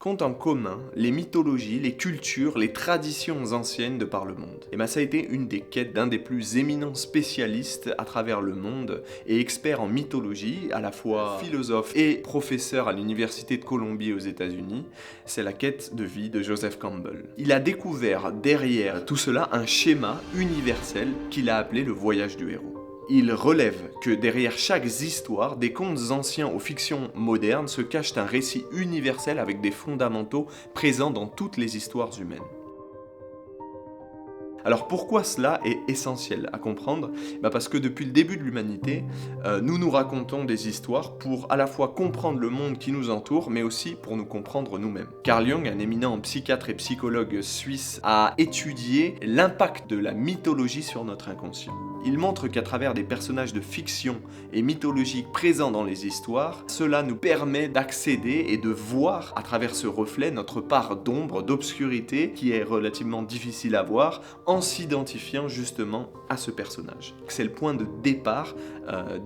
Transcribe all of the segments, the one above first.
Qu'ont en commun les mythologies, les cultures, les traditions anciennes de par le monde? Et ça a été une des quêtes d'un des plus éminents spécialistes à travers le monde et expert en mythologie, à la fois philosophe et professeur à l'Université de Columbie aux États-Unis. C'est la quête de vie de Joseph Campbell. Il a découvert derrière tout cela un schéma universel qu'il a appelé le voyage du héros. Il relève que derrière chaque histoire, des contes anciens aux fictions modernes, se cache un récit universel avec des fondamentaux présents dans toutes les histoires humaines. Alors pourquoi cela est essentiel à comprendre? Parce que depuis le début de l'humanité, nous nous racontons des histoires pour à la fois comprendre le monde qui nous entoure, mais aussi pour nous comprendre nous-mêmes. Carl Jung, un éminent psychiatre et psychologue suisse, a étudié l'impact de la mythologie sur notre inconscient. Il montre qu'à travers des personnages de fiction et mythologiques présents dans les histoires, cela nous permet d'accéder et de voir à travers ce reflet notre part d'ombre, d'obscurité, qui est relativement difficile à voir, en s'identifiant justement à ce personnage. C'est le point de départ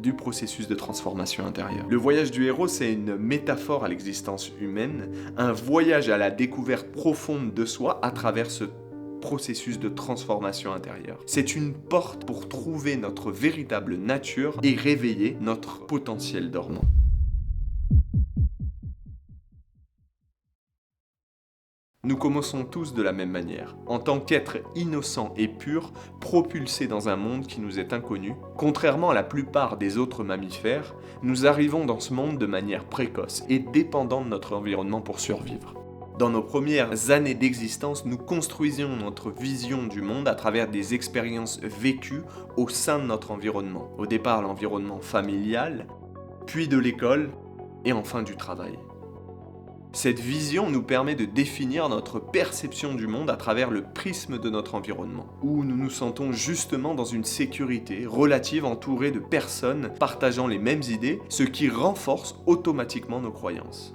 du processus de transformation intérieure. Le voyage du héros, c'est une métaphore à l'existence humaine, un voyage à la découverte profonde de soi à travers ce processus de transformation intérieure. C'est une porte pour trouver notre véritable nature et réveiller notre potentiel dormant. Nous commençons tous de la même manière, en tant qu'êtres innocents et purs, propulsés dans un monde qui nous est inconnu. Contrairement à la plupart des autres mammifères, nous arrivons dans ce monde de manière précoce et dépendant de notre environnement pour survivre. Dans nos premières années d'existence, nous construisions notre vision du monde à travers des expériences vécues au sein de notre environnement. Au départ, l'environnement familial, puis de l'école, et enfin du travail. Cette vision nous permet de définir notre perception du monde à travers le prisme de notre environnement, où nous nous sentons justement dans une sécurité relative entourée de personnes partageant les mêmes idées, ce qui renforce automatiquement nos croyances.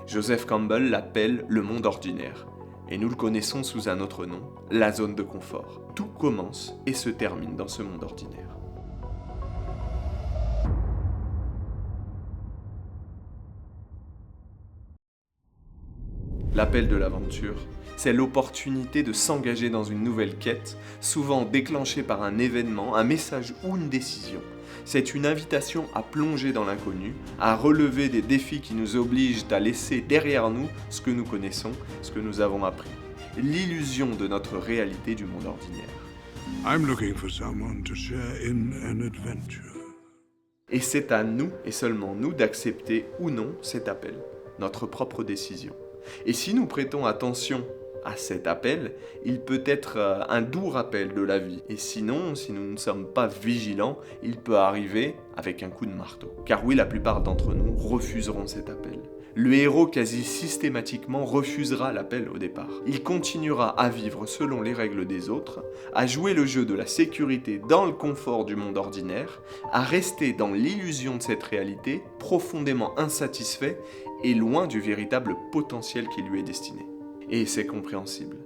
Joseph Campbell l'appelle le monde ordinaire, et nous le connaissons sous un autre nom, la zone de confort. Tout commence et se termine dans ce monde ordinaire. L'appel de l'aventure, c'est l'opportunité de s'engager dans une nouvelle quête, souvent déclenchée par un événement, un message ou une décision. C'est une invitation à plonger dans l'inconnu, à relever des défis qui nous obligent à laisser derrière nous ce que nous connaissons, ce que nous avons appris. L'illusion de notre réalité du monde ordinaire. I'm looking for someone to share in an adventure. Et c'est à nous, et seulement nous, d'accepter ou non cet appel, notre propre décision. Et si nous prêtons attention à cet appel, il peut être un doux rappel de la vie. Et sinon, si nous ne sommes pas vigilants, il peut arriver avec un coup de marteau. Car oui, la plupart d'entre nous refuseront cet appel. Le héros quasi systématiquement refusera l'appel au départ. Il continuera à vivre selon les règles des autres, à jouer le jeu de la sécurité dans le confort du monde ordinaire, à rester dans l'illusion de cette réalité, profondément insatisfait et loin du véritable potentiel qui lui est destiné. Et c'est compréhensible.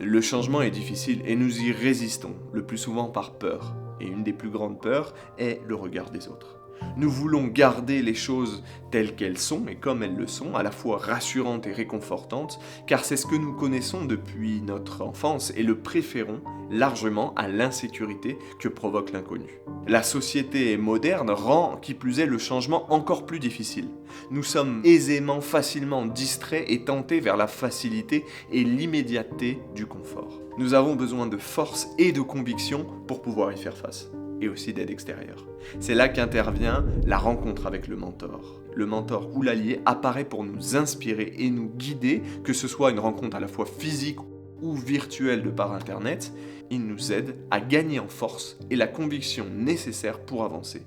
Le changement est difficile et nous y résistons, le plus souvent par peur. Et une des plus grandes peurs est le regard des autres. Nous voulons garder les choses telles qu'elles sont et comme elles le sont, à la fois rassurantes et réconfortantes, car c'est ce que nous connaissons depuis notre enfance et le préférons largement à l'insécurité que provoque l'inconnu. La société moderne rend, qui plus est, le changement encore plus difficile. Nous sommes aisément, facilement distraits et tentés vers la facilité et l'immédiateté du confort. Nous avons besoin de force et de conviction pour pouvoir y faire face. Et aussi d'aide extérieure. C'est là qu'intervient la rencontre avec le mentor. Le mentor ou l'allié apparaît pour nous inspirer et nous guider, que ce soit une rencontre à la fois physique ou virtuelle de par Internet. Il nous aide à gagner en force et la conviction nécessaire pour avancer.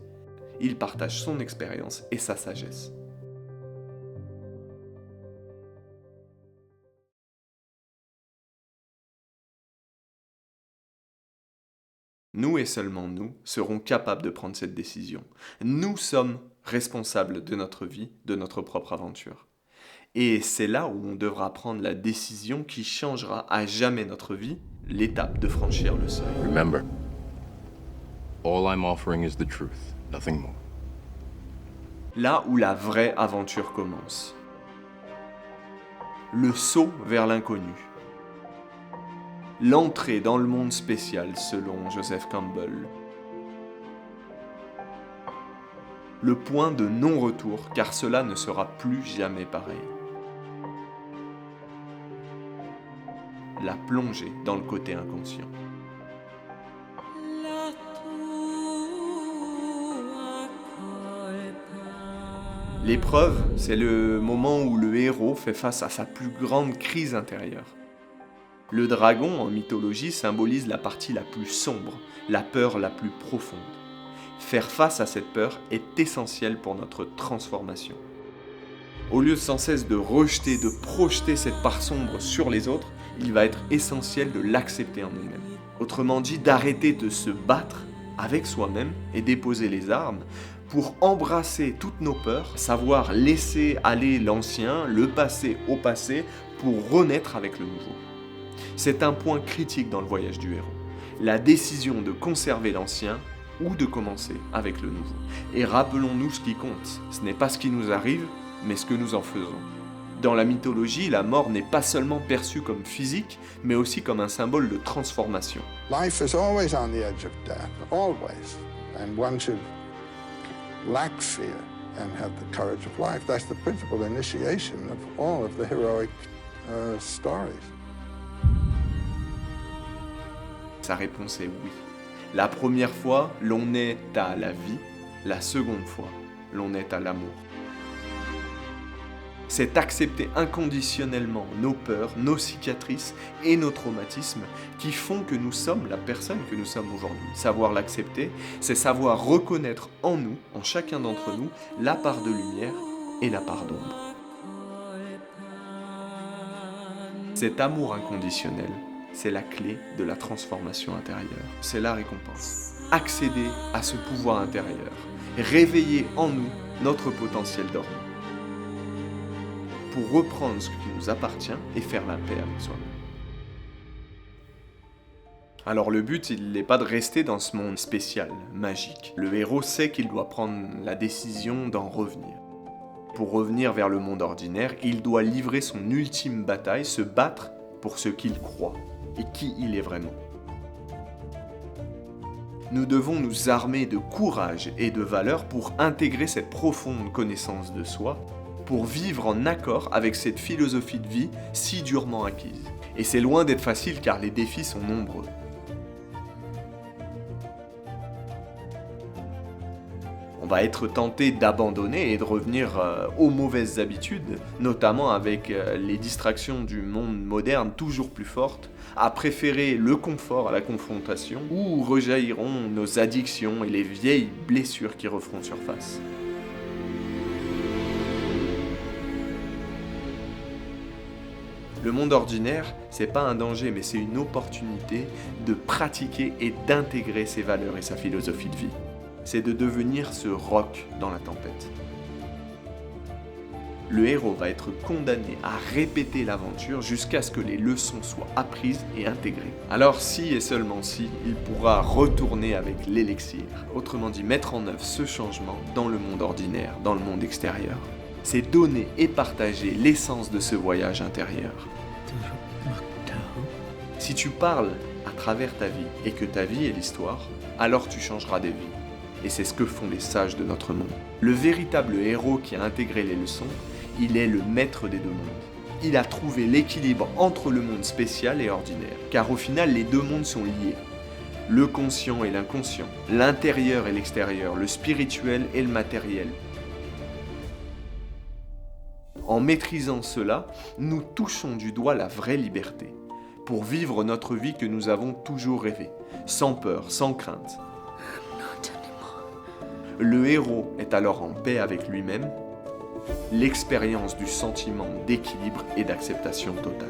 Il partage son expérience et sa sagesse. Nous et seulement nous serons capables de prendre cette décision. Nous sommes responsables de notre vie, de notre propre aventure. Et c'est là où on devra prendre la décision qui changera à jamais notre vie, l'étape de franchir le seuil. Remember, all I'm offering is the truth, nothing more. Là où la vraie aventure commence. le saut vers l'inconnu. L'entrée dans le monde spécial selon Joseph Campbell. Le point de non-retour, car cela ne sera plus jamais pareil. La plongée dans le côté inconscient. L'épreuve, c'est le moment où le héros fait face à sa plus grande crise intérieure. Le dragon, en mythologie, symbolise la partie la plus sombre, la peur la plus profonde. Faire face à cette peur est essentiel pour notre transformation. Au lieu sans cesse de rejeter, de projeter cette part sombre sur les autres, il va être essentiel de l'accepter en nous-mêmes. Autrement dit, d'arrêter de se battre avec soi-même et déposer les armes pour embrasser toutes nos peurs, savoir laisser aller l'ancien, le passé au passé, pour renaître avec le nouveau. C'est un point critique dans le voyage du héros. La décision de conserver l'ancien ou de commencer avec le nouveau. Et rappelons-nous ce qui compte. Ce n'est pas ce qui nous arrive, mais ce que nous en faisons. Dans la mythologie, la mort n'est pas seulement perçue comme physique, mais aussi comme un symbole de transformation. Life is always on the edge of death, always. And one should lack fear and have the courage of life. That's the principal initiation of all of the heroic stories. Sa réponse est oui. La première fois, l'on est à la vie. La seconde fois, l'on est à l'amour. C'est accepter inconditionnellement nos peurs, nos cicatrices et nos traumatismes qui font que nous sommes la personne que nous sommes aujourd'hui. Savoir l'accepter, c'est savoir reconnaître en nous, en chacun d'entre nous, la part de lumière et la part d'ombre. Cet amour inconditionnel, c'est la clé de la transformation intérieure. C'est la récompense. Accéder à ce pouvoir intérieur, réveiller en nous notre potentiel dormant, pour reprendre ce qui nous appartient et faire la paix avec soi-même. Alors le but, il n'est pas de rester dans ce monde spécial, magique. Le héros sait qu'il doit prendre la décision d'en revenir. Pour revenir vers le monde ordinaire, il doit livrer son ultime bataille, se battre pour ce qu'il croit et qui il est vraiment. Nous devons nous armer de courage et de valeur pour intégrer cette profonde connaissance de soi, pour vivre en accord avec cette philosophie de vie si durement acquise. Et c'est loin d'être facile car les défis sont nombreux. On va être tenté d'abandonner et de revenir aux mauvaises habitudes, notamment avec les distractions du monde moderne toujours plus fortes, à préférer le confort à la confrontation, où rejailliront nos addictions et les vieilles blessures qui referont surface. Le monde ordinaire, c'est pas un danger, mais c'est une opportunité de pratiquer et d'intégrer ses valeurs et sa philosophie de vie. C'est de devenir ce roc dans la tempête. Le héros va être condamné à répéter l'aventure jusqu'à ce que les leçons soient apprises et intégrées. Alors si et seulement si, il pourra retourner avec l'élixir. Autrement dit, mettre en œuvre ce changement dans le monde ordinaire, dans le monde extérieur. C'est donner et partager l'essence de ce voyage intérieur. Si tu parles à travers ta vie et que ta vie est l'histoire, alors tu changeras des vies. Et c'est ce que font les sages de notre monde. Le véritable héros qui a intégré les leçons, il est le maître des deux mondes. Il a trouvé l'équilibre entre le monde spécial et ordinaire, car au final les deux mondes sont liés. Le conscient et l'inconscient, l'intérieur et l'extérieur, le spirituel et le matériel. En maîtrisant cela, nous touchons du doigt la vraie liberté, pour vivre notre vie que nous avons toujours rêvée, sans peur, sans crainte. Le héros est alors en paix avec lui-même, l'expérience du sentiment d'équilibre et d'acceptation totale.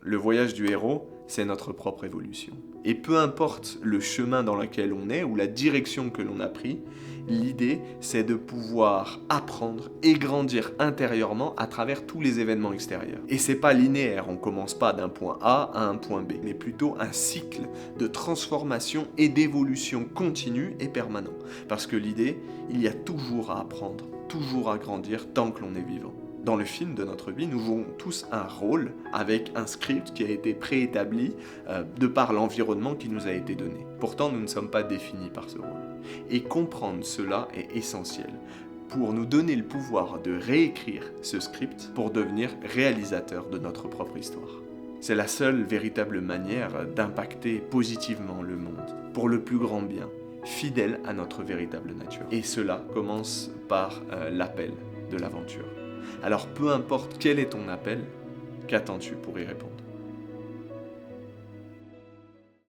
Le voyage du héros, c'est notre propre évolution. Et peu importe le chemin dans lequel on est ou la direction que l'on a pris, l'idée, c'est de pouvoir apprendre et grandir intérieurement à travers tous les événements extérieurs. Et c'est pas linéaire, on commence pas d'un point A à un point B, mais plutôt un cycle de transformation et d'évolution continue et permanent. Parce que l'idée, il y a toujours à apprendre, toujours à grandir tant que l'on est vivant. Dans le film de notre vie, nous jouons tous un rôle avec un script qui a été préétabli de par l'environnement qui nous a été donné. Pourtant, nous ne sommes pas définis par ce rôle. Et comprendre cela est essentiel pour nous donner le pouvoir de réécrire ce script pour devenir réalisateur de notre propre histoire. C'est la seule véritable manière d'impacter positivement le monde, pour le plus grand bien, fidèle à notre véritable nature. Et cela commence par l'appel de l'aventure. Alors peu importe quel est ton appel, qu'attends-tu pour y répondre ?